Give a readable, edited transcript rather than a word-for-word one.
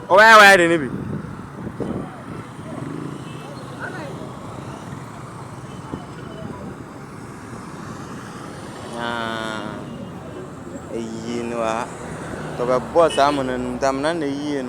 Oh, where did it be? You know, to a boss, I'm on them, none a year.